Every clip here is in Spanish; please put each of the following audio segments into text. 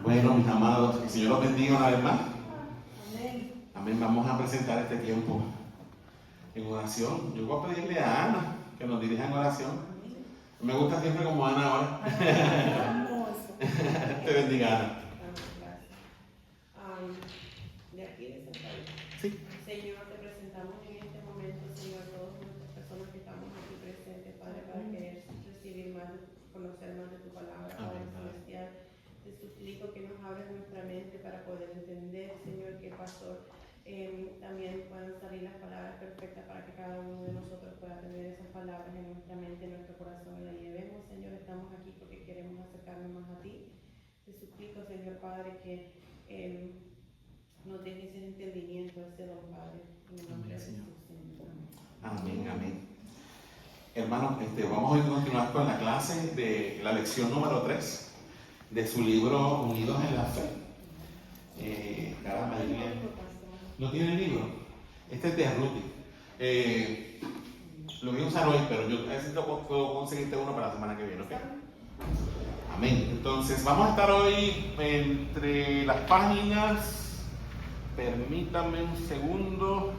Bueno, mis amados, que el Señor los bendiga una vez más. Amén. Vamos a presentar este tiempo en oración. Yo voy a pedirle a Ana que nos dirija en oración. Me gusta siempre como Ana ahora. Te bendiga, Ana. De aquí, de San Pablo. Sí. Señor, te presentamos en este momento, Señor, todas nuestras personas que estamos aquí presentes, Padre, para querer recibir más, conocer más de tu palabra, Padre celestial. Te suplico que nos abres nuestra mente para poder entender, Señor, que pastor también puedan salir las palabras perfectas para que cada uno de nosotros pueda tener esas palabras en nuestra mente, en nuestro corazón y la llevemos, Señor. Estamos aquí porque queremos acercarnos más a ti. Te suplico, Señor Padre, que nos dejes ese entendimiento, ese don, Padre. En el nombre de Jesús, Señor. Amén, amén. Hermanos, vamos a continuar con la clase de la lección número 3 de su libro Unidos en la Fe. Caramba, ¿no tiene el libro? Este es de Ruthie. Lo voy a usar hoy, pero yo necesito puedo conseguirte uno para la semana que viene, ¿ok? Amén. Entonces, vamos a estar hoy entre las páginas. Permítame un segundo.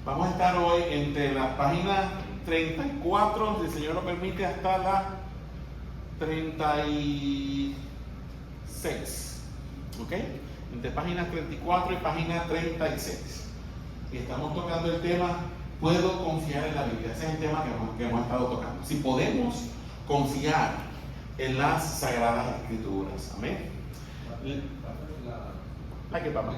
Vamos a estar hoy entre las páginas 34, si el Señor lo permite, hasta la 36. ¿Ok? Entre páginas 34 y página 36. Y estamos tocando el tema, ¿puedo confiar en la Biblia? Ese es el tema que hemos estado tocando. Si podemos confiar en las Sagradas Escrituras. Amén. ¿La que papá?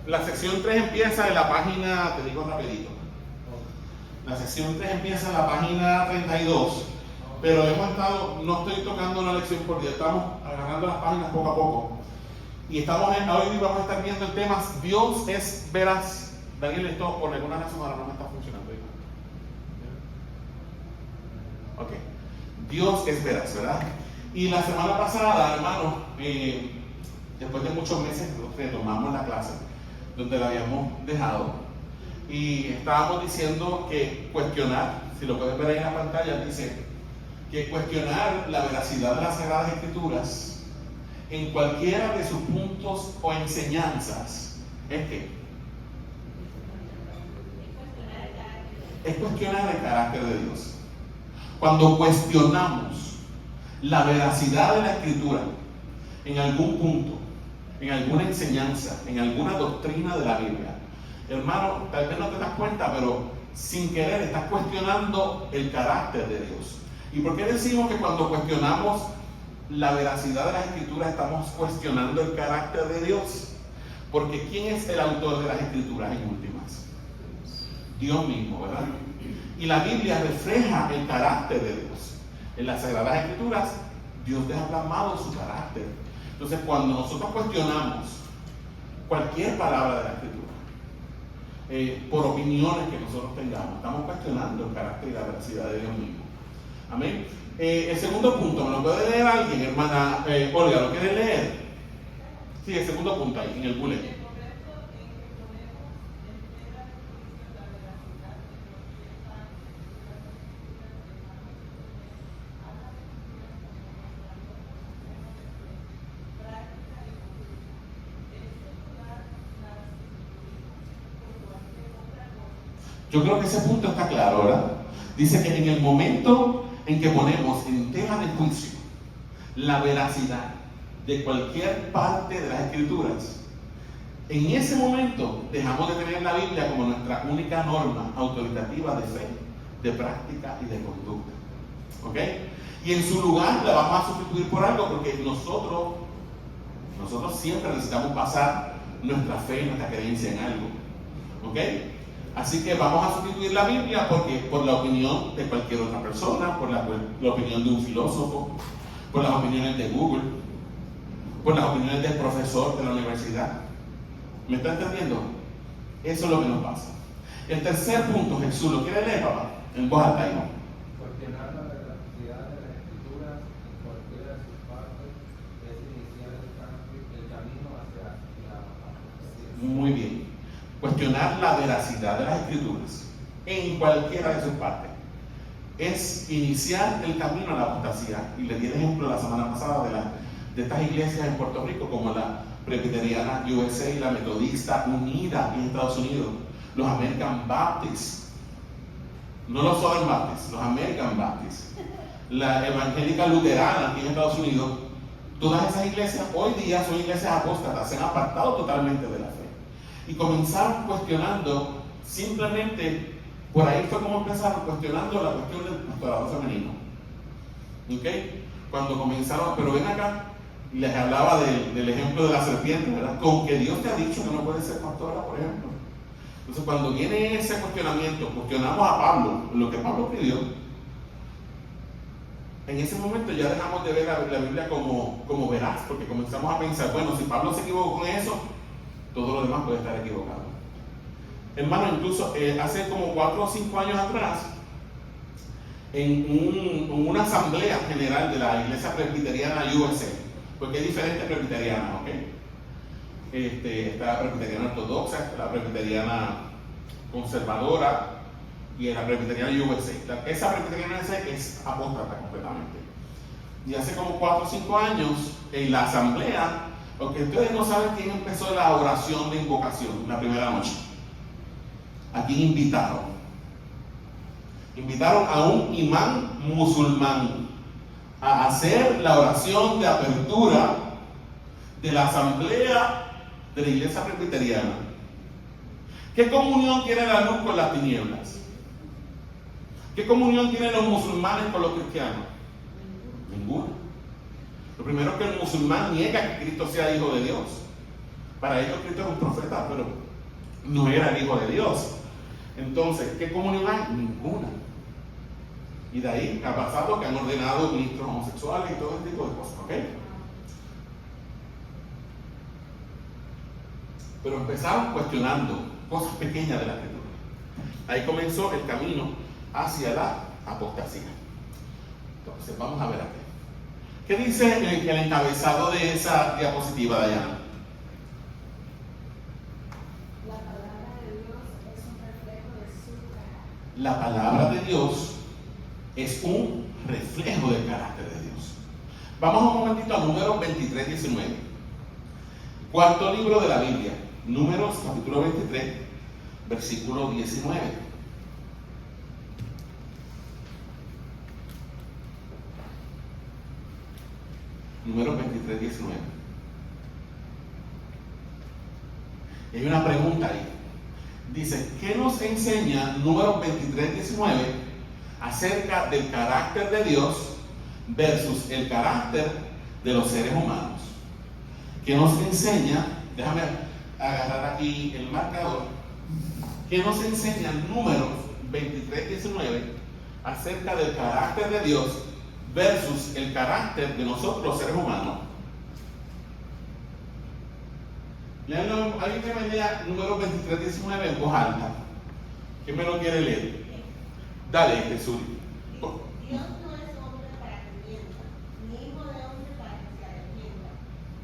La sección 3 empieza en la página, te digo rapidito. La sección 3 empieza en la página 32. Pero no estoy tocando una lección por día, estamos agarrando las páginas poco a poco. Y hoy vamos a estar viendo el tema, Dios es veraz. Daniel, esto por alguna razón ahora no me está funcionando. Ok. Dios es veraz, ¿verdad? Y la semana pasada, hermano, después de muchos meses, retomamos la clase donde la habíamos dejado. Y estábamos diciendo que cuestionar, si lo pueden ver ahí en la pantalla, dice que cuestionar la veracidad de las Sagradas Escrituras en cualquiera de sus puntos o enseñanzas es que es cuestionar el carácter de Dios. Cuando cuestionamos la veracidad de la Escritura en algún punto, en alguna enseñanza, en alguna doctrina de la Biblia, hermano, tal vez no te das cuenta, pero sin querer estás cuestionando el carácter de Dios. ¿Y por qué decimos que cuando cuestionamos la veracidad de las Escrituras estamos cuestionando el carácter de Dios? Porque ¿quién es el autor de las Escrituras en últimas? Dios mismo, ¿verdad? Y la Biblia refleja el carácter de Dios. En las Sagradas Escrituras, Dios deja plasmado su carácter. Entonces, cuando nosotros cuestionamos cualquier palabra de la Escritura, por opiniones que nosotros tengamos, estamos cuestionando el carácter y la veracidad de Dios mismo. Amén. El segundo punto, ¿me lo puede leer alguien, hermana Olga? ¿Lo quiere leer? Sí, el segundo punto ahí, en el bullet. Yo creo que ese punto está claro, ¿verdad? Dice que en el momento en que ponemos en tela de juicio la veracidad de cualquier parte de las Escrituras, en ese momento dejamos de tener la Biblia como nuestra única norma autoritativa de fe, de práctica y de conducta. ¿Ok? Y en su lugar la vamos a sustituir por algo, porque nosotros siempre necesitamos basar nuestra fe y nuestra creencia en algo. ¿Ok? Así que vamos a sustituir la Biblia por la opinión de cualquier otra persona, por la opinión de un filósofo, por las opiniones de Google, por las opiniones del profesor de la universidad. ¿Me está entendiendo? Eso es lo que nos pasa. El tercer punto, Jesús, ¿lo quiere leer, papá? En voz alta, ¿no? Cuestionar la veracidad de las Escrituras en cualquiera de sus partes es iniciar el camino hacia la paz. Muy bien. Cuestionar la veracidad de las Escrituras en cualquiera de sus partes. Es iniciar el camino a la apostasía. Y le di el ejemplo la semana pasada de estas iglesias en Puerto Rico, como la Presbiteriana USA y la Metodista Unida en Estados Unidos, los American Baptists, no los Southern Baptists, los American Baptists, la Evangélica Luterana aquí en Estados Unidos. Todas esas iglesias hoy día son iglesias apóstatas, se han apartado totalmente de la fe y comenzaron cuestionando, simplemente por ahí fue como empezaron cuestionando la cuestión del pastorado femenino. ¿Ok? Cuando comenzaron, pero ven acá, les hablaba del ejemplo de la serpiente, ¿verdad? Con que Dios te ha dicho que no puedes ser pastora, por ejemplo. Entonces, cuando viene ese cuestionamiento, cuestionamos a Pablo, lo que Pablo pidió. En ese momento ya dejamos de ver la Biblia como veraz, porque comenzamos a pensar, bueno, si Pablo se equivocó con eso, todo lo demás puede estar equivocado. Hermano, incluso hace como 4 o 5 años atrás, en una asamblea general de la Iglesia Presbiteriana USA, porque hay diferentes presbiterianas, ¿ok? Está la presbiteriana ortodoxa, está la presbiteriana conservadora y la presbiteriana USA. Esa presbiteriana USA es apóstata completamente. Y hace como 4 o 5 años, en la asamblea, porque ustedes no saben quién empezó la oración de invocación la primera noche. ¿A quién invitaron? Invitaron a un imán musulmán a hacer la oración de apertura de la asamblea de la iglesia presbiteriana. ¿Qué comunión tiene la luz con las tinieblas? ¿Qué comunión tienen los musulmanes con los cristianos? Ninguna. Lo primero es que el musulmán niega que Cristo sea hijo de Dios. Para ellos Cristo es un profeta, pero no era el hijo de Dios. Entonces, ¿qué comunión hay? Ninguna. Y de ahí ha pasado que han ordenado ministros homosexuales y todo ese tipo de cosas, ¿ok? Pero empezaron cuestionando cosas pequeñas de la escritura. Ahí comenzó el camino hacia la apostasía. Entonces, vamos a ver aquí. ¿Qué dice el encabezado de esa diapositiva, Dayana? La palabra de Dios es un reflejo del carácter de Dios. Vamos un momentito a Números 23, 19. Cuarto libro de la Biblia, Números capítulo 23, versículo 19. Números 23, 19. Y hay una pregunta ahí. Dice, ¿qué nos enseña Números 23, 19 acerca del carácter de Dios versus el carácter de los seres humanos? ¿Qué nos enseña? Déjame agarrar aquí el marcador. ¿Qué nos enseña Números 23, 19 acerca del carácter de Dios versus el carácter de nosotros los seres humanos? Alguien que me lea Números 23, 19 en voz alta. ¿Quién me lo quiere leer? Dale, Jesús. Dios no es hombre para que mienta, ni hijo de hombre para que se arrepienta.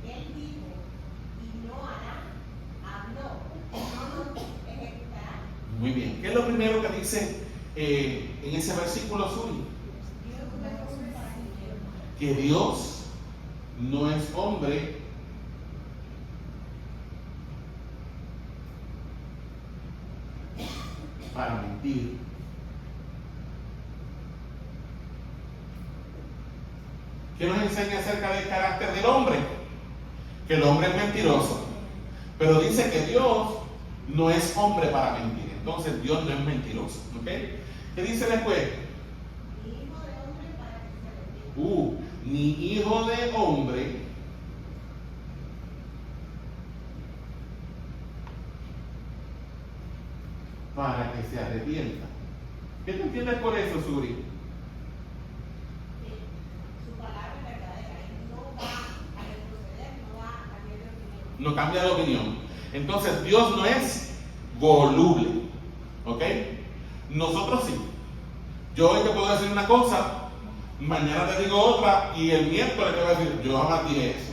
Él dijo y no hará, habló y no lo ejecutará. Muy bien. ¿Qué es lo primero que dice en ese versículo, Suri? Dios no es hombre para que mienta. Que Dios no es hombre para mentir. ¿Qué nos enseña acerca del carácter del hombre? Que el hombre es mentiroso. Pero dice que Dios no es hombre para mentir. Entonces Dios no es mentiroso. ¿Ok? ¿Qué dice después? Ni hijo de hombre para que se arrepienta. Ni hijo de hombre para que se arrepienta. ¿Qué tú entiendes por eso, Suri? Su palabra es verdadera. Él no va a retroceder, no va a cambiar de opinión. No cambia de opinión. Entonces Dios no es voluble. ¿Ok? Nosotros sí. Yo hoy te puedo decir una cosa, mañana te digo otra y el miércoles te voy a decir, yo jamás dije eso.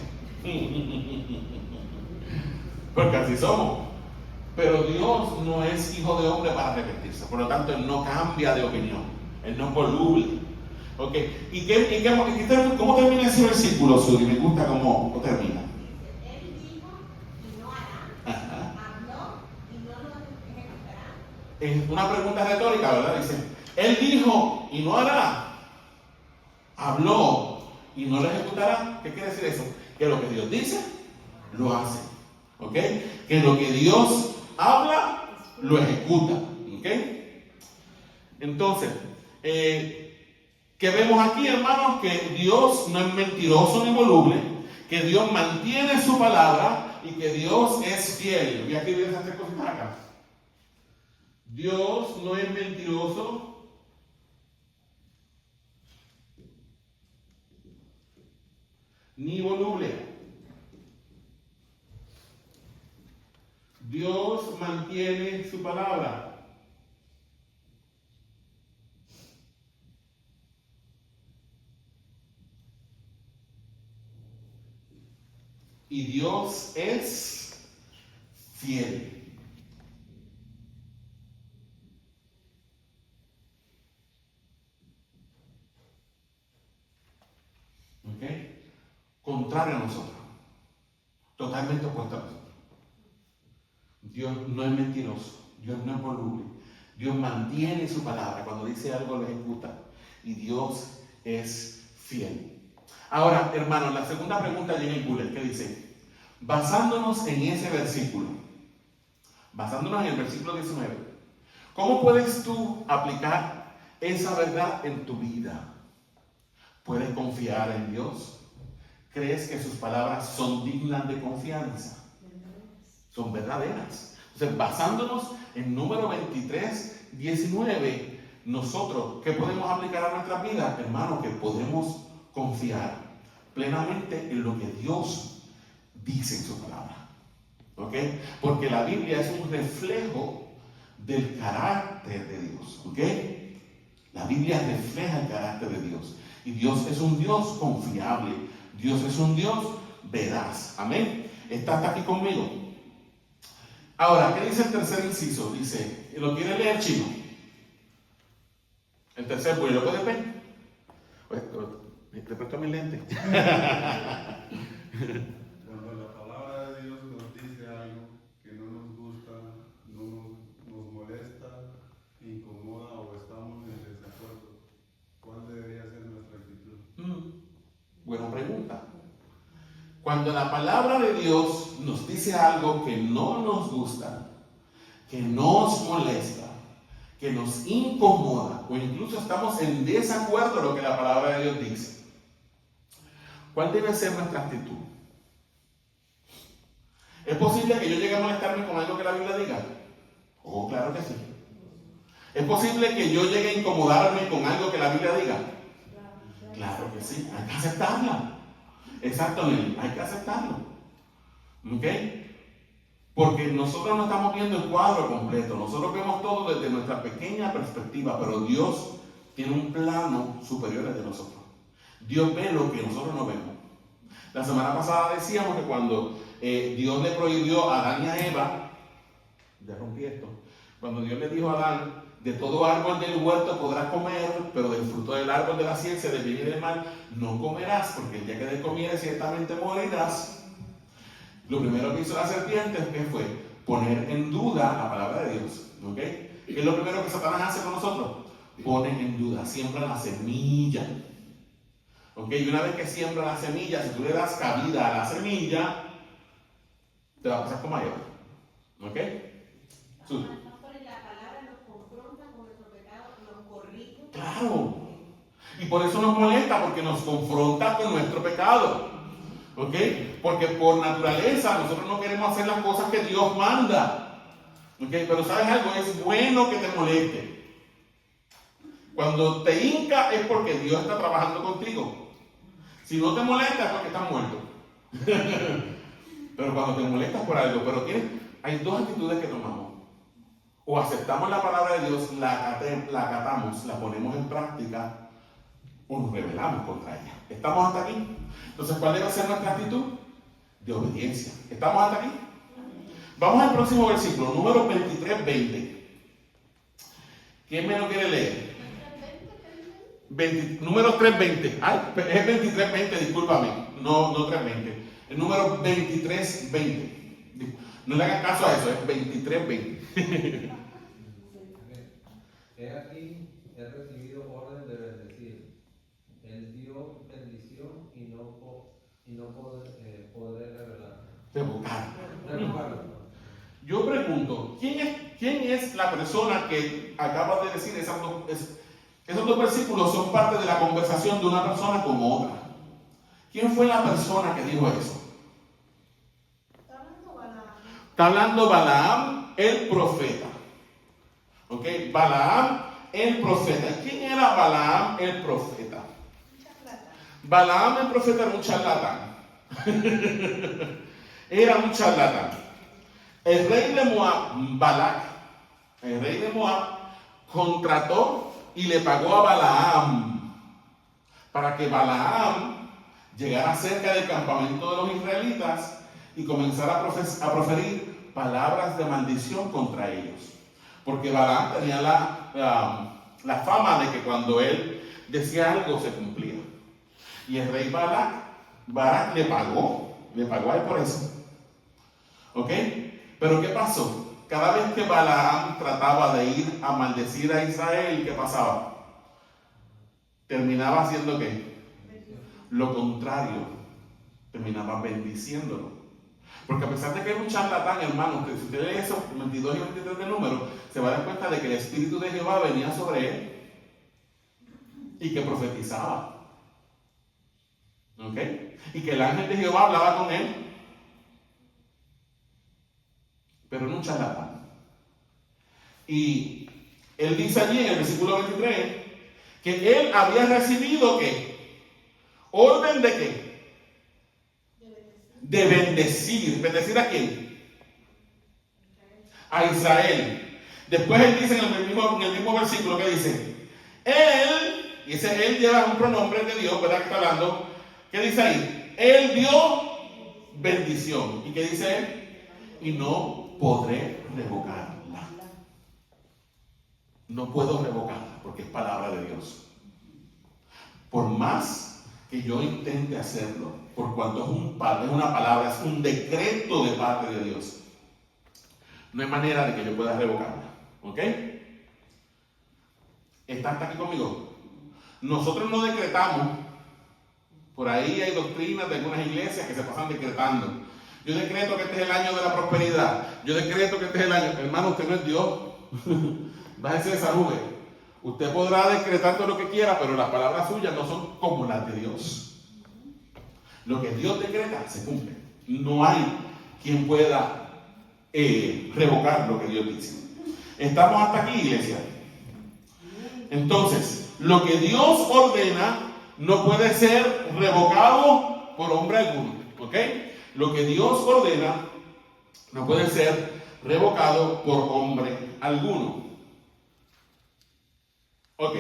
Porque así somos. Pero Dios no es hijo de hombre para arrepentirse. Por lo tanto, Él no cambia de opinión. Él no es voluble. ¿Ok? ¿Cómo termina ese versículo, Suri? Me gusta cómo termina. Dice, Él dijo y no hará. Ajá. Habló y no lo ejecutará. Es una pregunta retórica, ¿verdad? Dice, Él dijo y no hará. Habló y no lo ejecutará. ¿Qué quiere decir eso? Que lo que Dios dice, lo hace. ¿Ok? Que lo que Dios habla, lo ejecuta. ¿Ok? Entonces, ¿qué vemos aquí, hermanos? Que Dios no es mentiroso ni voluble, que Dios mantiene su palabra y que Dios es fiel. Voy a escribir esas tres cositas acá. Dios no es mentiroso ni voluble. Dios mantiene su palabra. Y Dios es fiel. ¿Ok? Contrario a nosotros. Totalmente opuesto a nosotros. Dios no es mentiroso. Dios no es voluble. Dios mantiene su palabra. Cuando dice algo, lo ejecuta. Y Dios es fiel. Ahora, hermanos, la segunda pregunta llega en bullet, que dice, basándonos en ese versículo, basándonos en el versículo 19, ¿cómo puedes tú aplicar esa verdad en tu vida? ¿Puedes confiar en Dios? ¿Crees que sus palabras son dignas de confianza? Son verdaderas. Entonces, basándonos en número 23, 19, nosotros, ¿qué podemos aplicar a nuestra vida? Hermano, que podemos confiar plenamente en lo que Dios dice en su palabra. ¿Ok? Porque la Biblia es un reflejo del carácter de Dios. ¿Ok? La Biblia refleja el carácter de Dios. Y Dios es un Dios confiable. Dios es un Dios veraz. Amén. ¿Está hasta aquí conmigo? Ahora, ¿qué dice el tercer inciso? Dice, ¿lo quiere leer, Chino? El tercer, pues, ¿lo puedes ver? Te presto mi lente. Cuando la palabra de Dios nos dice algo que no nos gusta, nos molesta, incomoda o estamos en desacuerdo, ¿cuál debería ser nuestra actitud? Buena pregunta. Cuando la palabra de Dios nos dice algo que no nos gusta, que nos molesta, que nos incomoda o incluso estamos en desacuerdo con lo que la palabra de Dios dice, ¿cuál debe ser nuestra actitud? ¿Es posible que yo llegue a molestarme con algo que la Biblia diga? Oh, claro que sí. ¿Es posible que yo llegue a incomodarme con algo que la Biblia diga? Claro que sí, hay que aceptarla. Exactamente, hay que aceptarlo. ¿Ok? Porque nosotros no estamos viendo el cuadro completo, nosotros vemos todo desde nuestra pequeña perspectiva, pero Dios tiene un plano superior al de nosotros. Dios ve lo que nosotros no vemos. La semana pasada decíamos que cuando Dios le prohibió a Adán y a Eva, ya rompí esto, cuando Dios le dijo a Adán, de todo árbol del huerto podrás comer, pero del fruto del árbol de la ciencia del bien y del mal no comerás, porque el día que de comieres ciertamente morirás. Lo primero que hizo la serpiente, ¿qué fue? Poner en duda la palabra de Dios. ¿Ok? ¿Qué es lo primero que Satanás hace con nosotros? Pone en duda, siembra la semilla. ¿Ok? Y una vez que siembra la semilla, si tú le das cabida a la semilla, te va a pasar como a Eva. ¿Ok? La palabra nos confronta con nuestro pecado, nos corrige. Claro. Y por eso nos molesta, porque nos confronta con nuestro pecado. ¿Ok? Porque por naturaleza nosotros no queremos hacer las cosas que Dios manda. ¿Ok? Pero ¿sabes algo? Es bueno que te moleste. Cuando te hinca es porque Dios está trabajando contigo. Si no te molesta es porque estás muerto. Pero cuando te molestas por algo, hay dos actitudes que tomamos. O aceptamos la palabra de Dios, la acatamos, la ponemos en práctica, o nos rebelamos contra ella. ¿Estamos hasta aquí? Entonces, ¿cuál debe ser nuestra actitud? De obediencia. ¿Estamos hasta aquí? Vamos al próximo versículo, número 23:20. ¿Quién me lo quiere leer? Número 3:20. Ay, es 23:20, discúlpame. No 3:20. El número 23:20. No le hagan caso a eso, es 23:20. He aquí, he recibido orden de bendecir. Él dio bendición y no podré revelar. Revocar. Yo pregunto, ¿quién es la persona que acaba de decir esos dos versículos? Son parte de la conversación de una persona con otra. ¿Quién fue la persona que dijo eso? Está hablando Balaam, el profeta. ¿Ok? Balaam, el profeta. ¿Quién era Balaam, el profeta? Balaam, el profeta, era un charlatán. Era un charlatán. El rey de Moab, Balac, el rey de Moab, contrató y le pagó a Balaam para que Balaam llegara cerca del campamento de los israelitas y comenzara a proferir palabras de maldición contra ellos. Porque Balaam tenía la fama de que cuando él decía algo se cumplía. Y el rey Balac le pagó a él por eso. ¿Ok? Pero ¿qué pasó? Cada vez que Balaam trataba de ir a maldecir a Israel, ¿qué pasaba? Terminaba haciendo ¿qué? Lo contrario. Terminaba bendiciéndolo. Porque a pesar de que es un charlatán, hermano, si usted lee esos 22 y 23 de número, se va a dar cuenta de que el Espíritu de Jehová venía sobre él y que profetizaba. ¿Ok? Y que el ángel de Jehová hablaba con él. Pero no un charlatán. Y él dice allí en el versículo 23 que él había recibido ¿qué? ¿Orden de qué? De bendecir. ¿Bendecir a quién? A Israel. Después él dice en el mismo versículo que dice, él, y ese él lleva un pronombre de Dios, ¿verdad? Que está hablando. ¿Qué dice ahí? Él dio bendición. ¿Y qué dice él? Y no podré revocarla. No puedo revocarla porque es palabra de Dios. Por más que yo intente hacerlo, por cuanto es una palabra, es un decreto de parte de Dios, no hay manera de que yo pueda revocarla. ¿Ok? ¿Están aquí conmigo? Nosotros no decretamos. Por ahí hay doctrinas de algunas iglesias que se pasan decretando. Yo decreto que este es el año de la prosperidad. Yo decreto que este es el año. Hermano, usted no es Dios. Bájese de esa nube. Usted podrá decretar todo lo que quiera, pero las palabras suyas no son como las de Dios. Lo que Dios decreta se cumple. No hay quien pueda revocar lo que Dios dice. ¿Estamos hasta aquí, iglesia? Entonces, lo que Dios ordena no puede ser revocado por hombre alguno. ¿Ok? Lo que Dios ordena no puede ser revocado por hombre alguno. Ok,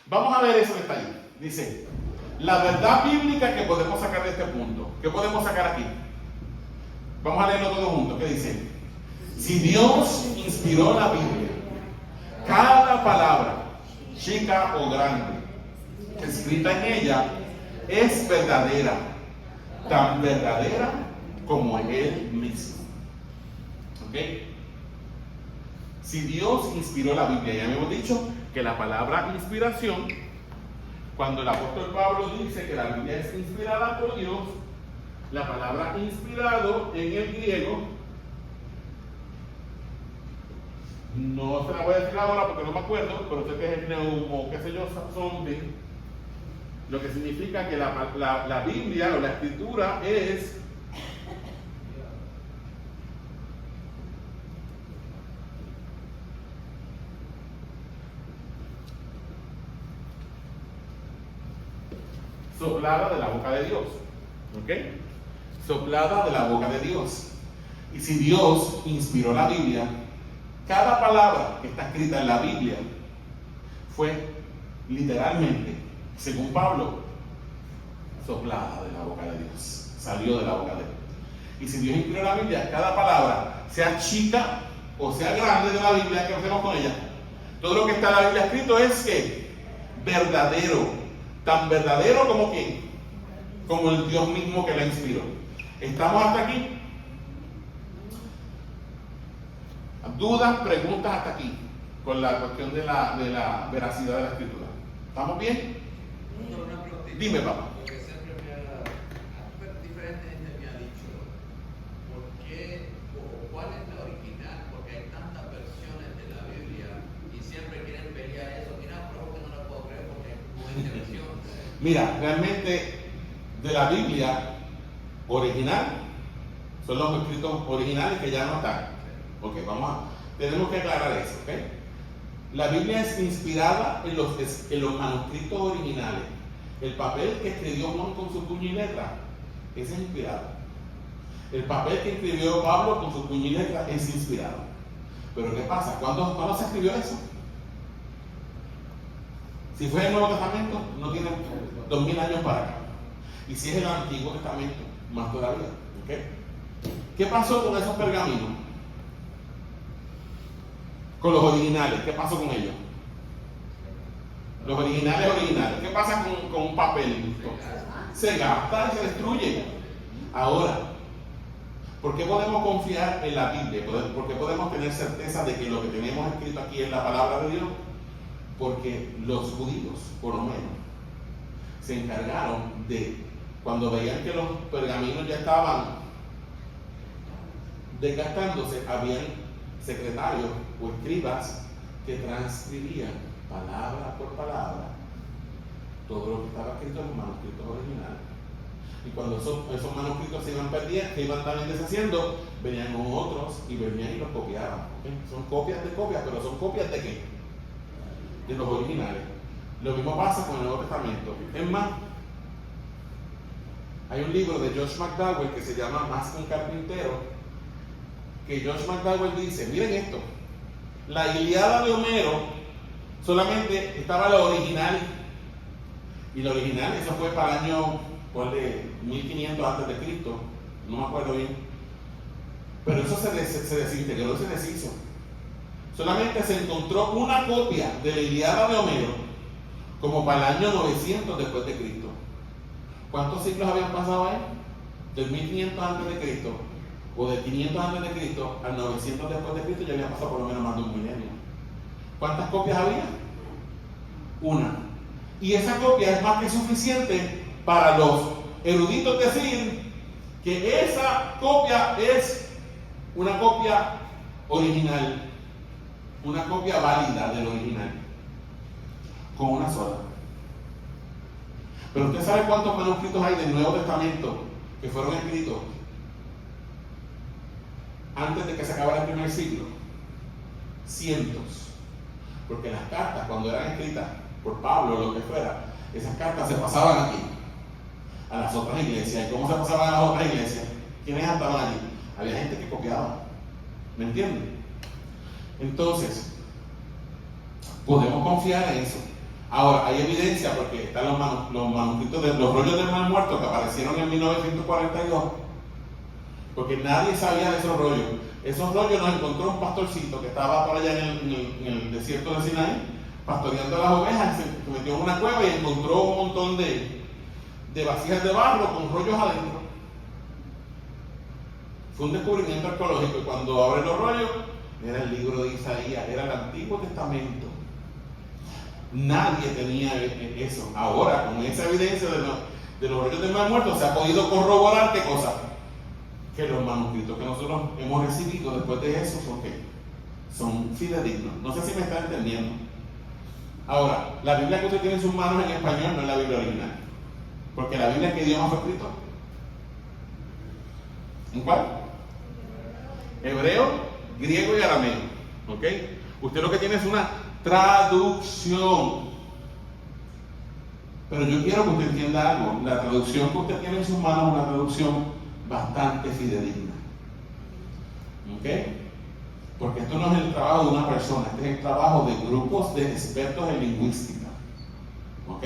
vamos a ver eso que está ahí. Dice, la verdad bíblica que podemos sacar de este punto. ¿Qué podemos sacar aquí? Vamos a leerlo todo juntos. ¿Qué dice? Si Dios inspiró la Biblia, cada palabra, chica o grande, escrita en ella, es verdadera, tan verdadera como Él mismo. ¿Ok? Si Dios inspiró la Biblia, ya hemos dicho que la palabra inspiración, cuando el apóstol Pablo dice que la Biblia es inspirada por Dios, la palabra inspirado en el griego, no se la voy a decir ahora porque no me acuerdo, pero sé que es neumo, qué sé yo, something, lo que significa que la Biblia o la escritura es soplada de la boca de Dios. ¿Ok? Soplada de la boca de Dios. Y si Dios inspiró la Biblia, cada palabra que está escrita en la Biblia fue literalmente, según Pablo, soplada de la boca de Dios. Salió de la boca de Dios. Y si Dios inspiró la Biblia, cada palabra, sea chica o sea grande de la Biblia, ¿qué hacemos con ella? Todo lo que está en la Biblia escrito es que verdadero, tan verdadero como quién, como el Dios mismo que la inspiró. ¿Estamos hasta aquí? ¿Dudas, preguntas hasta aquí? Con la cuestión de la veracidad de la escritura. ¿Estamos bien? Una preguntita. Dime, papá. Porque siempre diferente gente me ha dicho, ¿por qué o cuál es la original? Porque hay tantas versiones de la Biblia y siempre quieren pelear eso. Mira, pero que no lo puedo creer porque no hay versión. Mira, realmente de la Biblia original son los escritos originales que ya no están. Ok, tenemos que aclarar eso, ¿ok? La Biblia es inspirada en los manuscritos originales. El papel que escribió Juan con su puño y letra, ese es inspirado. El papel que escribió Pablo con su puño y letra es inspirado. Pero ¿qué pasa? ¿Cuándo se escribió eso? Si fue el Nuevo Testamento, no tiene 2000 años para acá. Y si es el Antiguo Testamento, más todavía. ¿Ok? ¿Qué pasó con esos pergaminos? Con los originales, ¿qué pasó con ellos? Los originales. ¿Qué pasa con un papel? Se gasta y se destruye. Ahora, ¿por qué podemos confiar en la Biblia? ¿Por qué podemos tener certeza de que lo que tenemos escrito aquí es la palabra de Dios? Porque los judíos, por lo menos, se encargaron de, cuando veían que los pergaminos ya estaban desgastándose, habían secretarios o escribas que transcribían palabra por palabra todo lo que estaba escrito en los manuscritos originales. Y cuando esos manuscritos se iban perdiendo, se iban también deshaciendo, venían con otros y venían y los copiaban. ¿Okay? Son copias de copias, pero son copias de qué? De los originales. Lo mismo pasa con el Nuevo Testamento. Es más, hay un libro de Josh McDowell que se llama Más que un carpintero, que Josh McDowell dice, miren esto, la Ilíada de Homero solamente estaba la original, y la original, eso fue para el año, ponle 1500 antes de Cristo, no me acuerdo bien, pero eso se desintegró, se deshizo. Solamente se encontró una copia de la Ilíada de Homero como para el año 900 después de Cristo. ¿Cuántos siglos habían pasado ahí? Del 1500 antes de Cristo o de 500 antes de Cristo al 900 después de Cristo ya había pasado por lo menos más de un milenio. ¿Cuántas copias había? Una. Y esa copia es más que suficiente para los eruditos decir que esa copia es una copia original, una copia válida del original, con una sola. Pero usted sabe cuántos manuscritos hay del Nuevo Testamento que fueron escritos antes de que se acabara el primer siglo. Cientos. Porque las cartas, cuando eran escritas por Pablo o lo que fuera, esas cartas se pasaban aquí a las otras iglesias. ¿Y cómo se pasaban a las otras iglesias? ¿Quiénes estaban allí? Había gente que copiaba. ¿Me entienden? Entonces, podemos confiar en eso. Ahora, hay evidencia porque están los manuscritos de los rollos del Mar Muerto que aparecieron en 1942, porque nadie sabía de esos rollos. Esos rollos los encontró un pastorcito que estaba por allá en el desierto de Sinaí, pastoreando las ovejas, se metió en una cueva y encontró un montón de vasijas de barro con rollos adentro. Fue un descubrimiento arqueológico y cuando abre los rollos, era el libro de Isaías, era el Antiguo Testamento. Nadie tenía eso. Ahora, con esa evidencia de los rollos del Mar Muerto, se ha podido corroborar ¿qué cosa? Que los manuscritos que nosotros hemos recibido después de eso son ¿qué? Son fidedignos. No sé si me está entendiendo. Ahora, la Biblia que usted tiene en sus manos en español no es la Biblia original. Porque la Biblia, ¿en qué idioma fue escrito? ¿En cuál? Hebreo, griego y arameo. ¿Ok? Usted lo que tiene es una traducción. Pero yo quiero que usted entienda algo. La traducción que usted tiene en sus manos es una traducción bastante fidedigna. ¿Ok? Porque esto no es el trabajo de una persona, este es el trabajo de grupos de expertos en lingüística. ¿Ok?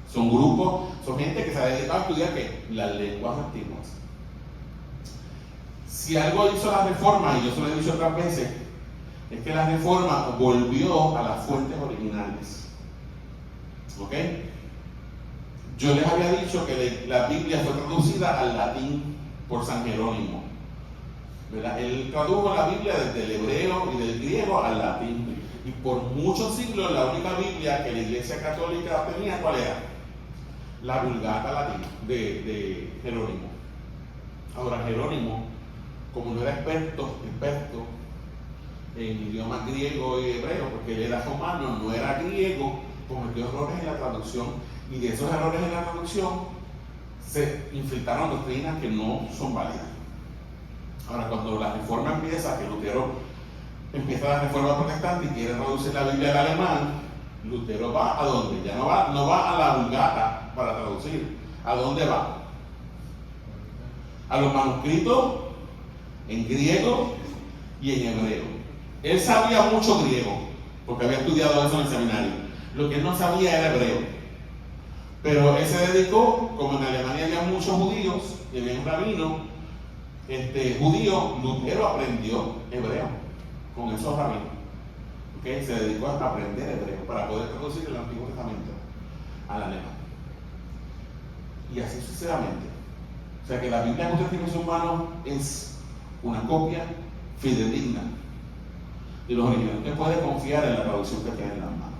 Son grupos, son gente que se ha dedicado a estudiar ¿qué? Las lenguas antiguas. Si algo hizo la reforma, y yo se lo he dicho otras veces, es que la reforma volvió a las fuentes originales. ¿Ok? Yo les había dicho que la Biblia fue traducida al latín por San Jerónimo, ¿verdad? Él tradujo la Biblia desde el hebreo y del griego al latín. Y por muchos siglos la única Biblia que la Iglesia Católica tenía, ¿cuál era? La Vulgata latina de Jerónimo. Ahora Jerónimo, como no era experto en idiomas griego y hebreo, porque él era romano, no era griego, cometió errores en la traducción, y de esos errores en la traducción se infiltraron doctrinas que no son válidas. Ahora, cuando la reforma empieza, que Lutero empieza la reforma protestante y quiere traducir la Biblia al alemán, Lutero va ¿a dónde? Ya no va a la Vulgata para traducir. ¿A dónde va? A los manuscritos en griego y en hebreo. Él sabía mucho griego, porque había estudiado eso en el seminario. Lo que él no sabía era hebreo. Pero él se dedicó, como en Alemania había muchos judíos, y había un rabino judío, Lutero aprendió hebreo con esos rabinos. ¿Okay? Se dedicó a aprender hebreo para poder traducir el Antiguo Testamento al alemán. Y así sucesivamente. O sea que la Biblia que usted tiene en sus manos es una copia fidedigna de los originales. Usted puede confiar en la traducción que tiene en las manos.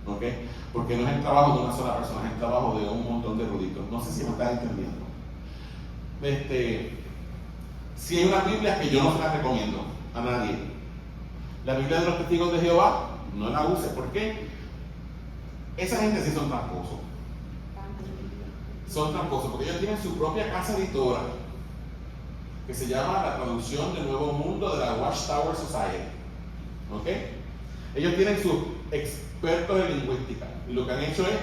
¿Okay? Porque no es el trabajo de una sola persona, es el trabajo de un montón de eruditos. No sé si me están entendiendo. Si hay unas Biblias que yo no se las recomiendo a nadie. La Biblia de los Testigos de Jehová, no la use. ¿Por qué? Esa gente sí son tramposos. Son tramposos porque ellos tienen su propia casa editora que se llama La Traducción del Nuevo Mundo de la Watchtower Society. ¿Ok? Ellos tienen sus expertos en lingüística y lo que han hecho es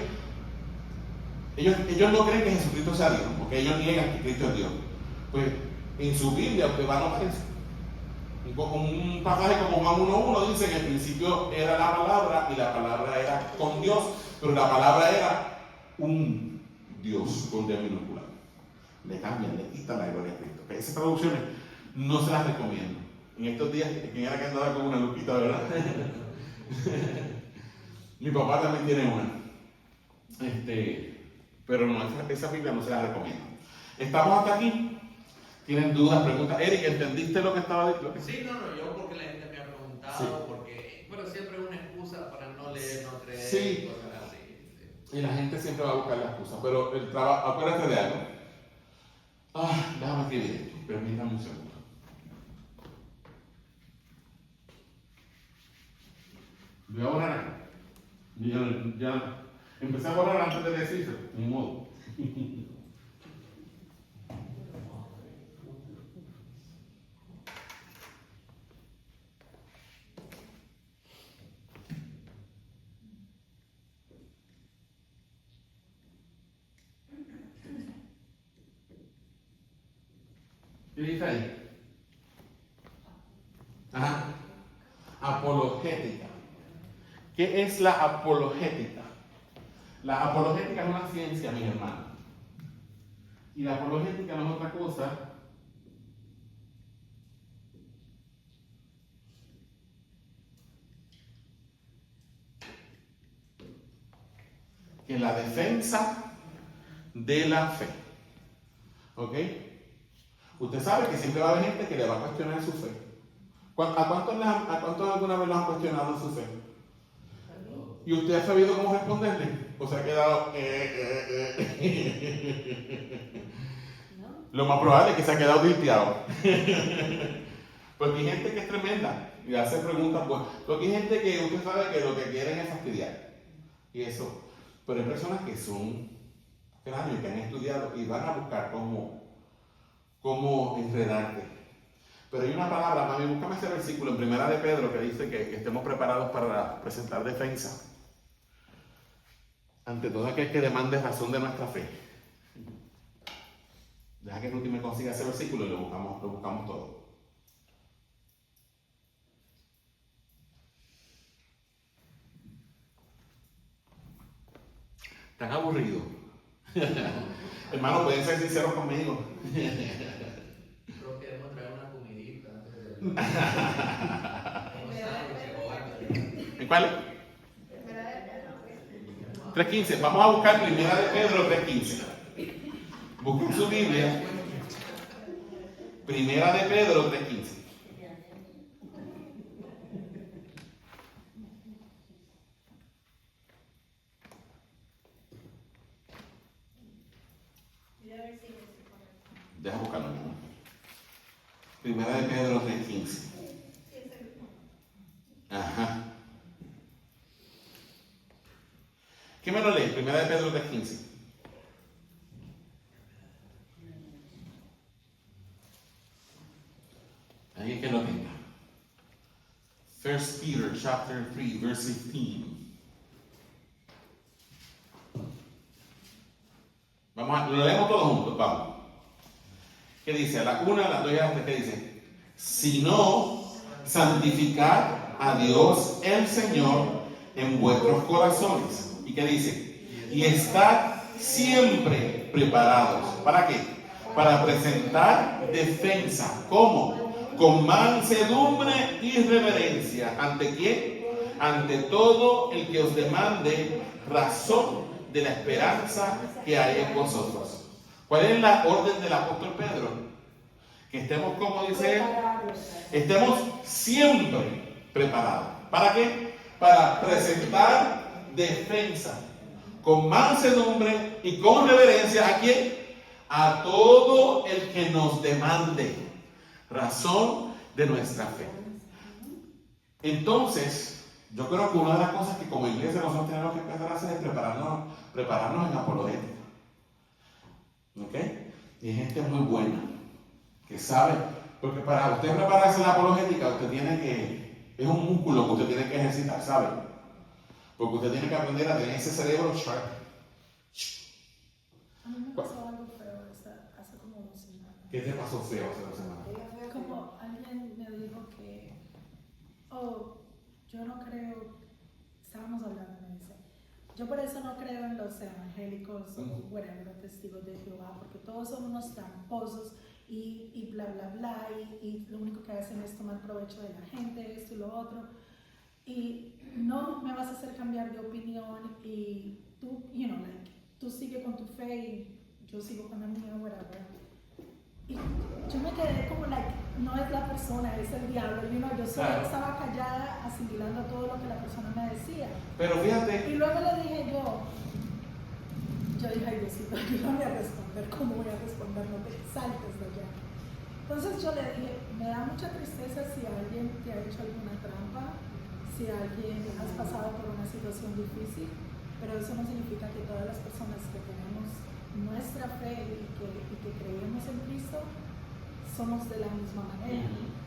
ellos no creen que Jesucristo sea Dios, porque ellos niegan que Cristo es Dios. Pues en su Biblia usted va a notar un pasaje como Juan 1:1 dice que en el principio era la palabra y la palabra era con Dios, pero la palabra era un Dios con D minúscula. Le cambian, le quitan la gloria a Cristo. Esas traducciones no se las recomiendo. En estos días, ¿quién era que andaba con una luquita, verdad? Mi papá también tiene una. Pero no, esa Biblia no se la recomiendo. ¿Estamos hasta aquí? ¿Tienen dudas, preguntas? Eric, ¿entendiste lo que estaba diciendo? Sí, no, yo porque la gente me ha preguntado, Sí. pero siempre es una excusa para no leer, no creer, Sí. cosas así. Sí. Y la gente siempre va a buscar la excusa. Pero el trabajo, acuérdate de algo. Déjame escribir esto. Permítame un segundo. Voy a borrar acá. Ya empecé a borrar antes de decirlo, ni modo. ¿Qué dice ahí? Apologética. ¿Qué es la apologética? La apologética es una ciencia, mis hermanos. Y la apologética no es otra cosa que la defensa de la fe. ¿Ok? Usted sabe que siempre va a haber gente que le va a cuestionar su fe. ¿A cuántos alguna vez lo han cuestionado su fe? ¿Y usted ha sabido cómo responderle? ¿O se ha quedado? Lo más probable es que se ha quedado tilteado. Porque hay gente que es tremenda y hace preguntas, pues. Porque hay gente que usted sabe que lo que quieren es fastidiar. Y eso. Pero hay personas que son cráneos, que han estudiado y van a buscar cómo enredarte. Pero hay una palabra, mami, búscame ese versículo en Primera de Pedro que dice que estemos preparados para presentar defensa ante todo aquel que demande razón de nuestra fe. Deja que Ruti me consiga ese versículo y lo buscamos todo. ¿Están aburridos? Hermano, pueden ser sinceros conmigo. Creo que debemos traer una ¿En cuál? 3.15. Vamos a buscar Primera de Pedro 3.15. Busquen su Biblia. Primera de Pedro 3.15. Deja buscarlo. Primera de Pedro 3.15. Ajá. ¿Qué me lo lee? Primera de Pedro 3.15. Ahí es que lo tenga. 1 Peter chapter 3 verse 15. Lo leemos todos juntos, vamos. ¿Qué dice? A la 1, a la 2 y a la 3, ¿qué dice? Sino santificad a Dios el Señor en vuestros corazones. ¿Y qué dice? Y estad siempre preparados. ¿Para qué? Para presentar defensa. ¿Cómo? Con mansedumbre y reverencia. ¿Ante quién? Ante todo el que os demande razón de la esperanza que hay en vosotros. ¿Cuál es la orden del apóstol Pedro? Que estemos, como dice él, estemos siempre preparados. ¿Para qué? Para presentar defensa con mansedumbre y con reverencia. ¿A quién? A todo el que nos demande razón de nuestra fe. Entonces, yo creo que una de las cosas que como iglesia nosotros tenemos que empezar a hacer es prepararnos en apologética. ¿Ok? Y hay gente muy buena que sabe, porque para usted prepararse en la apologética, usted tiene que, es un músculo que usted tiene que ejercitar, ¿sabe? Porque usted tiene que aprender a tener ese cerebro sharp. A mí me pasó algo feo hace como 2 semanas. ¿Qué te pasó feo hace 2 semanas? Como alguien me dijo que, yo no creo, estábamos hablando, me dice, yo por eso no creo en los evangélicos o whatever, los testigos de Jehová, porque todos son unos tramposos y bla bla bla, y lo único que hacen es tomar provecho de la gente, esto y lo otro, y no me vas a hacer cambiar de opinión, y tú, tú sigue con tu fe y yo sigo con la mía, whatever. Y yo me quedé como, no es la persona, es el diablo. Yo solo estaba callada asimilando todo lo que la persona me decía. Pero fíjate. Y luego le dije yo dije, ay Diosito, ayúdame a responder. ¿Cómo voy a responder? No te saltes de allá. Entonces yo le dije, me da mucha tristeza si alguien te ha hecho alguna trampa, si alguien has pasado por una situación difícil, pero eso no significa que todas las personas que tenemos nuestra fe y que creemos en Cristo somos de la misma manera.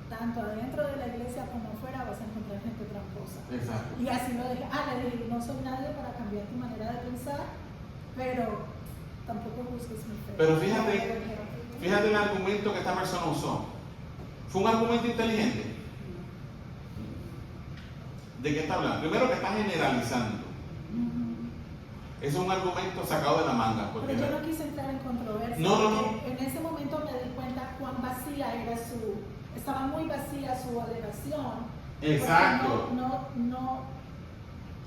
Tanto adentro de la iglesia como afuera vas a encontrar gente tramposa. Exacto. Y así lo dije, le dije, no soy nadie para cambiar tu manera de pensar, pero tampoco juzgues mi fe. Pero fíjate el argumento que esta persona usó. Fue un argumento inteligente. ¿De qué está hablando? Primero que está generalizando. Es un argumento sacado de la manga. Pero yo no quise entrar en controversia. No. En ese momento me di cuenta cuán vacía era estaba muy vacía su alegación. Exacto. No.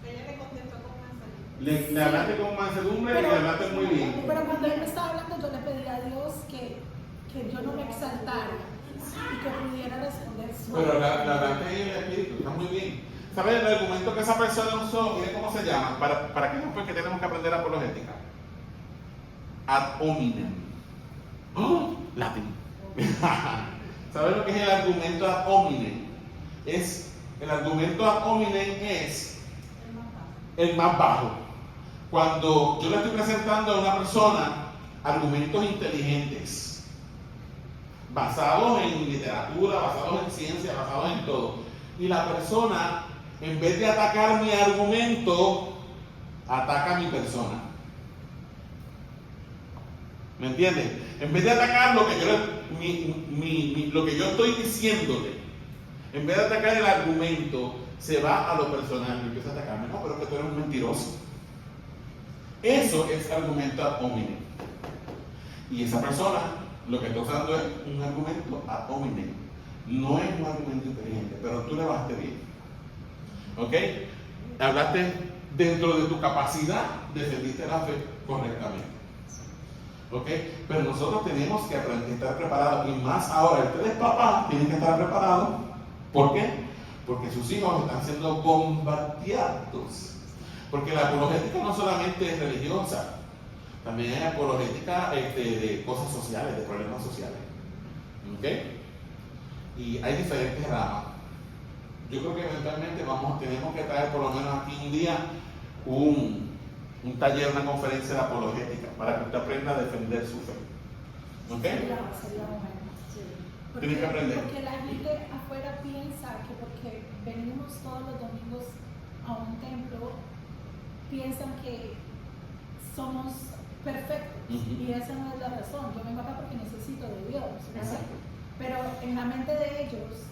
Ella le contestó con mansedumbre. Le hablaste con mansedumbre y le hablaste muy bien. Pero cuando él me estaba hablando, yo le pedí a Dios que yo no me exaltara y que pudiera responder suave. Pero la hablaste en el espíritu, está muy bien. ¿Sabes el argumento que esa persona usó? Mire cómo se llama. ¿Para qué después que tenemos que aprender apologética? Ad hominem. ¡Oh! Latín. ¿Sabes lo que es el argumento ad hominem? El argumento ad hominem es el más bajo. Cuando yo le estoy presentando a una persona argumentos inteligentes, basados en literatura, basados en ciencia, basados en todo, y la persona, en vez de atacar mi argumento, ataca a mi persona. ¿Me entiendes? En vez de atacar lo que yo estoy diciéndole, en vez de atacar el argumento, se va a lo personal y empieza a atacarme. No, pero que tú eres un mentiroso. Eso es argumento ad hominem. Y esa persona lo que está usando es un argumento ad hominem. No es un argumento inteligente, pero tú le baste bien. ¿Ok? Hablaste dentro de tu capacidad, defendiste la fe correctamente. ¿Ok? Pero nosotros tenemos que aprender a estar preparados, y más ahora, ustedes papás tienen que estar preparados. ¿Por qué? Porque sus hijos están siendo bombardeados. Porque la apologética no solamente es religiosa, también hay apologética de cosas sociales, de problemas sociales. ¿Ok? Y hay diferentes ramas. Yo creo que eventualmente tenemos que traer por lo menos aquí un día un taller, una conferencia de apologética para que usted aprenda a defender su fe. ¿Ok? Sería bueno. Sí. Tienes que aprender. Porque la gente afuera piensa que porque venimos todos los domingos a un templo, piensan que somos perfectos. Y esa no es la razón. Yo vengo acá porque necesito de Dios. Exacto. Pero en la mente de ellos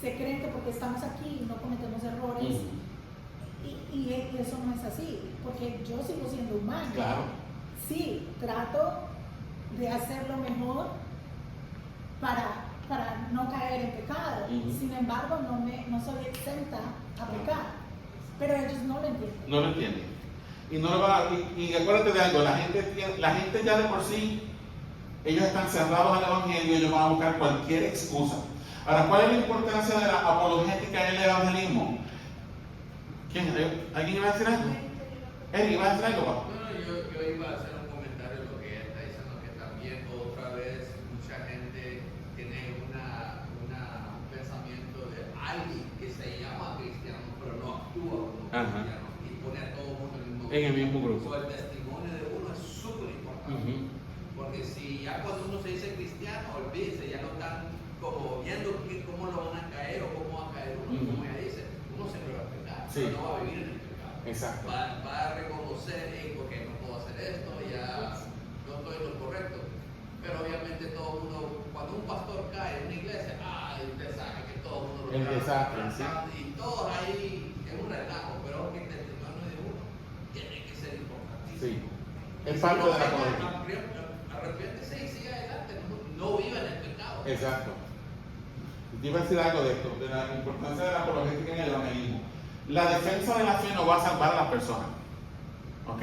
se creen que porque estamos aquí no cometemos errores. Y eso no es así, porque yo sigo siendo humano. Claro. Sí, trato de hacerlo mejor para no caer en pecado. Sin embargo, no soy exenta a pecar. Pero ellos no lo entienden. No lo entienden. Y no lo va y acuérdate de algo, la gente ya de por sí, ellos están cerrados al evangelio, ellos van a buscar cualquier excusa. Ahora, ¿cuál es la importancia de la apologética en el evangelismo? ¿Alguien iba a decir algo? Eric, ¿iba a decir algo, papá? No, yo iba a hacer un comentario de lo que ella está diciendo, que también otra vez mucha gente tiene un pensamiento de alguien que se llama cristiano, pero no actúa como cristiano, y pone a todo el mundo en el mismo grupo. So, el testimonio de uno es súper importante, porque si ya cuando uno se dice cristiano, olvídese, ya no están como viendo cómo lo van a caer o cómo va a caer uno, como ella dice, uno siempre va a pecar, pero no va a vivir en el pecado. Exacto. Va a reconocer, porque no puedo hacer esto, ya no estoy en lo correcto. Pero obviamente todo el mundo, cuando un pastor cae en una iglesia, usted sabe que todo el mundo lo está y todos ahí es un relajo, pero el testimonio de uno tiene que ser importantísimo. Sí. Es parte de la política. Arrepiéntese y siga adelante, no viva en el pecado. Exacto. Yo iba a decir algo de esto, de la importancia de la apologética en el evangelismo. La defensa de la fe no va a salvar a las personas. ¿Ok?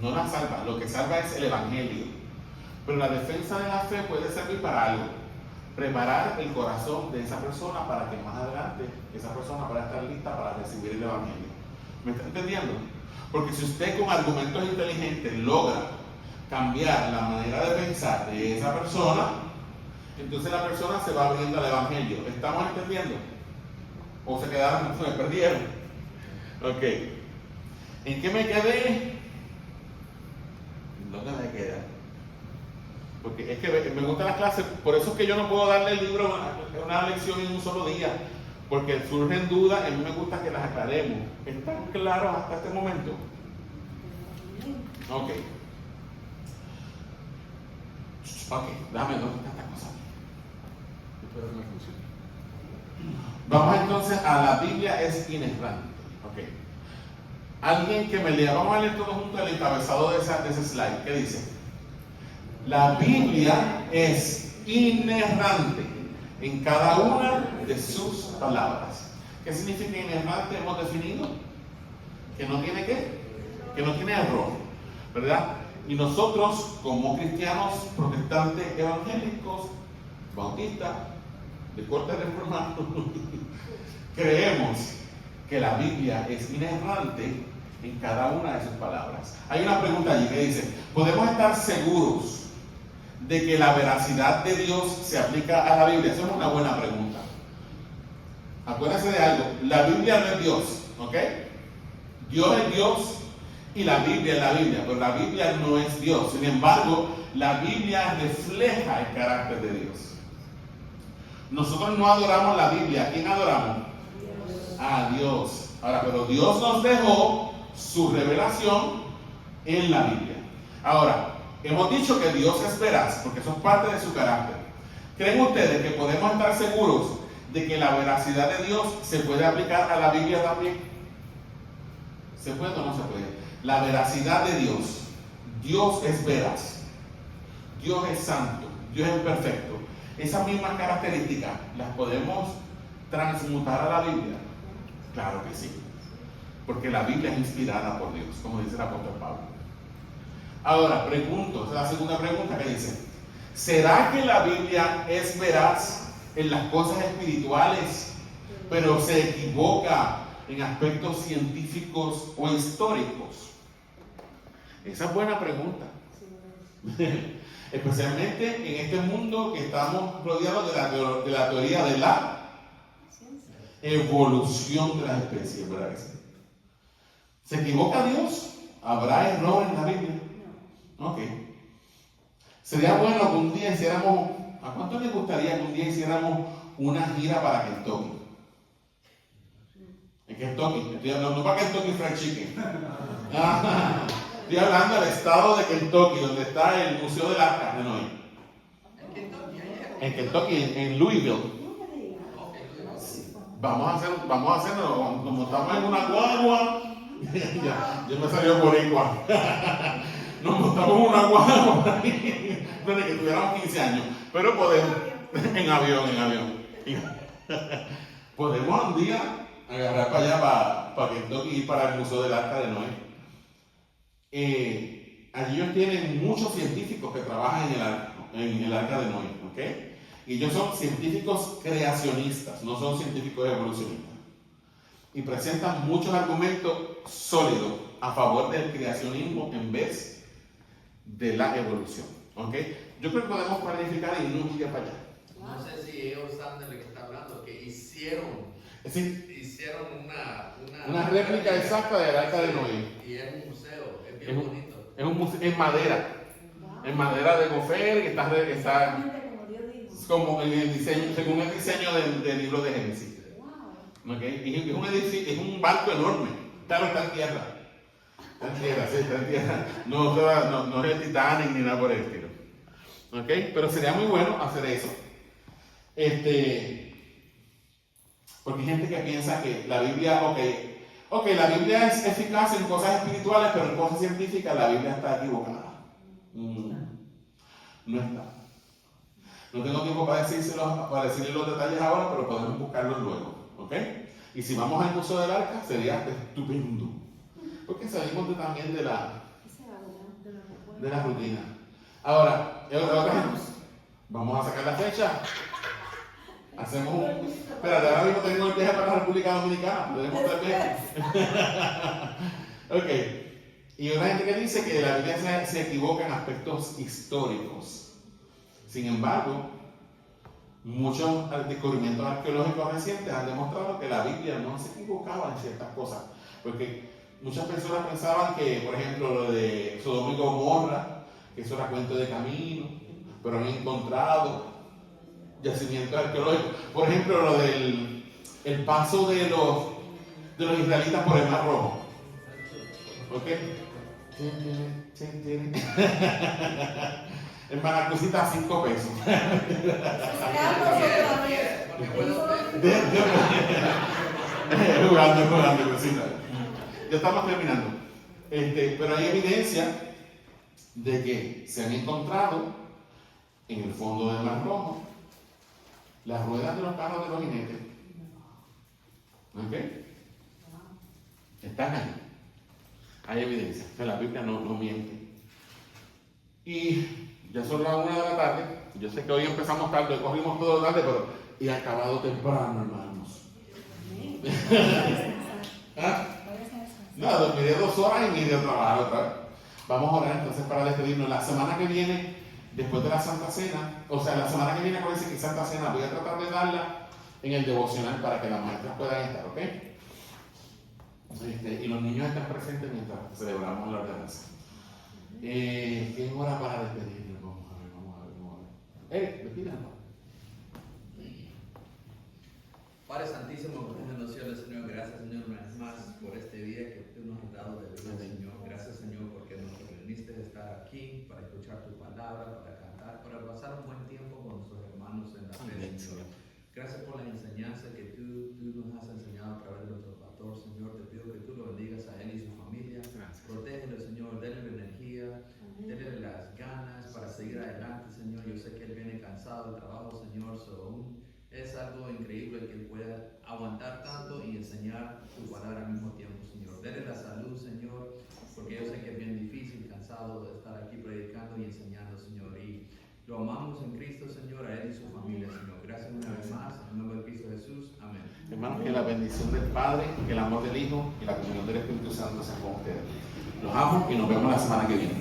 No la salva. Lo que salva es el evangelio. Pero la defensa de la fe puede servir para algo. Preparar el corazón de esa persona para que más adelante esa persona pueda estar lista para recibir el evangelio. ¿Me está entendiendo? Porque si usted con argumentos inteligentes logra cambiar la manera de pensar de esa persona, entonces la persona se va abriendo al evangelio. ¿Estamos entendiendo? ¿O se quedaron, se me perdieron? Ok. ¿En qué me quedé? ¿Dónde me quedé? Porque es que me gustan las clases, por eso es que yo no puedo darle el libro una lección en un solo día, porque surgen dudas y a mí me gusta que las aclaremos. ¿Están claros hasta este momento? Ok. Ok, dame ¿dónde está esta cosa? Espero que me funcione. Vamos entonces a la Biblia es inerrante. Ok. Alguien que me lea, vamos a leer todos juntos el encabezado de ese slide. ¿Qué dice? La Biblia es inerrante en cada una de sus palabras. ¿Qué significa inerrante? Hemos definido que no tiene ¿qué? Que no tiene error, ¿verdad? Y nosotros, como cristianos protestantes evangélicos, bautistas, de corte reformado, creemos que la Biblia es inerrante en cada una de sus palabras. Hay una pregunta allí que dice, ¿podemos estar seguros de que la veracidad de Dios se aplica a la Biblia? Esa es una buena pregunta. Acuérdense de algo, la Biblia no es Dios, ¿ok? Dios es Dios y la Biblia es la Biblia, pero la Biblia no es Dios. Sin embargo, la Biblia refleja el carácter de Dios. Nosotros no adoramos la Biblia. ¿A quién adoramos? A Dios. Ahora, pero Dios nos dejó su revelación en la Biblia. Ahora, hemos dicho que Dios es veraz, porque eso es parte de su carácter. ¿Creen ustedes que podemos estar seguros de que la veracidad de Dios se puede aplicar a la Biblia también? ¿Se puede o no se puede? La veracidad de Dios. Dios es veraz. Dios es santo. Dios es perfecto. Esas mismas características las podemos transmutar a la Biblia. Claro que sí, porque la Biblia es inspirada por Dios, como dice el apóstol Pablo. Ahora, pregunto, esa es la segunda pregunta que dice: ¿será que la Biblia es veraz en las cosas espirituales, pero se equivoca en aspectos científicos o históricos? Esa es buena pregunta. Especialmente en este mundo que estamos rodeados de la teoría de la evolución de las especies, ¿verdad que sí? ¿Se equivoca Dios? ¿Habrá error en la Biblia? Ok. Sería bueno que un día hiciéramos, ¿a cuánto les gustaría que un día hiciéramos una gira para Kentucky? En Kentucky, estoy hablando, no para Kentucky Fried Chicken. Estoy hablando del estado de Kentucky, donde está el Museo del Arca de Noé. En Kentucky, en Louisville. Vamos a hacerlo, como estamos en una guagua. Ya me salió boricua. Nos montamos en una guagua desde que tuviéramos 15 años. Pero podemos, en avión. Podemos un día agarrar para allá, para Kentucky, y para el Museo del Arca de Noé. Allí ellos tienen muchos científicos que trabajan en el Arca de Noé, ¿ok? Y ellos son científicos creacionistas, no son científicos evolucionistas. Y presentan muchos argumentos sólidos a favor del creacionismo en vez de la evolución, ¿ok? Yo creo que podemos planificar y irnos un día para allá. No sé si ellos saben de lo que está hablando, que hicieron una réplica exacta del Arca de Noé. Y es un museo, es bien bonito. Es un museo en madera. En madera de gofer, que está como en el diseño, según el diseño del libro de Génesis. ¿Okay? Y es un barco enorme. Claro, está en tierra. Está en tierra. No es el Titanic ni nada por el estilo. ¿Okay? Pero sería muy bueno hacer eso. Porque hay gente que piensa que la Biblia, la Biblia es eficaz en cosas espirituales, pero en cosas científicas la Biblia está equivocada. No está. No tengo tiempo para decirles los detalles ahora, pero podemos buscarlos luego, ¿ok? Y si vamos al Museo del Arca, sería estupendo, porque salimos también de la rutina. Ahora, vamos a sacar la fecha. Hacemos espérate, ahora mismo tengo el viaje para la República Dominicana, podemos ver. Ok. Y hay gente que dice que la Biblia se equivoca en aspectos históricos. Sin embargo, muchos descubrimientos arqueológicos recientes han demostrado que la Biblia no se equivocaba en ciertas cosas. Porque muchas personas pensaban que, por ejemplo, lo de Sodoma y Gomorra, que eso era cuento de camino, pero han encontrado yacimientos arqueológicos. Por ejemplo, lo del el paso de los israelitas por el Mar Rojo. ¿Ok? En Manacusita 5 pesos. Jugando, cosita. Ya estamos terminando. Pero hay evidencia de que se han encontrado en el fondo del Mar Rojo las ruedas de los carros de los jinetes. ¿Ok? Están ahí. Hay evidencia. Que la Biblia no miente. Y ya son las 1 de la tarde. Yo sé que hoy empezamos tarde, corrimos todo tarde, pero y acabado temprano, hermanos. ¿Ah? No, dormiré 2 horas y me iré a trabajar otra vez. Vamos a orar entonces para despedirnos. La semana que viene, después de la Santa Cena, la semana que viene, acuérdense que Santa Cena voy a tratar de darla en el devocional para que las maestras puedan estar, ¿ok? Y los niños están presentes mientras celebramos la ordenanza. ¿Qué hora para despedirnos? Vamos a ver. Despídanos. Padre Santísimo, que estás en los cielos, Señor, gracias, Señor, una vez más por este día que tú nos has dado de vida, Señor. Gracias, Señor, porque nos permitiste estar aquí para escuchar tu palabra, para cantar, para pasar un buen tiempo con nuestros hermanos en la fe, Señor. Gracias por la enseñanza que tú nos has enseñado a través de nuestro pastor, Señor. Te pido que tú lo bendigas a él y su familia. Protégelo, Señor, denle energía, denle las ganas para seguir adelante, Señor. Yo sé que él viene cansado del trabajo, Señor. Es algo increíble que Él pueda aguantar tanto y enseñar tu palabra al mismo tiempo, Señor. Dele la salud, Señor, porque yo sé que es bien difícil, cansado de estar aquí predicando y enseñando, Señor. Y lo amamos en Cristo, Señor, a Él y su familia, Señor. Gracias una vez más, en el nombre de Cristo Jesús. Amén. Hermanos, que la bendición del Padre, que el amor del Hijo y la comunión del Espíritu Santo sean con ustedes. Los amo y nos vemos la semana que viene.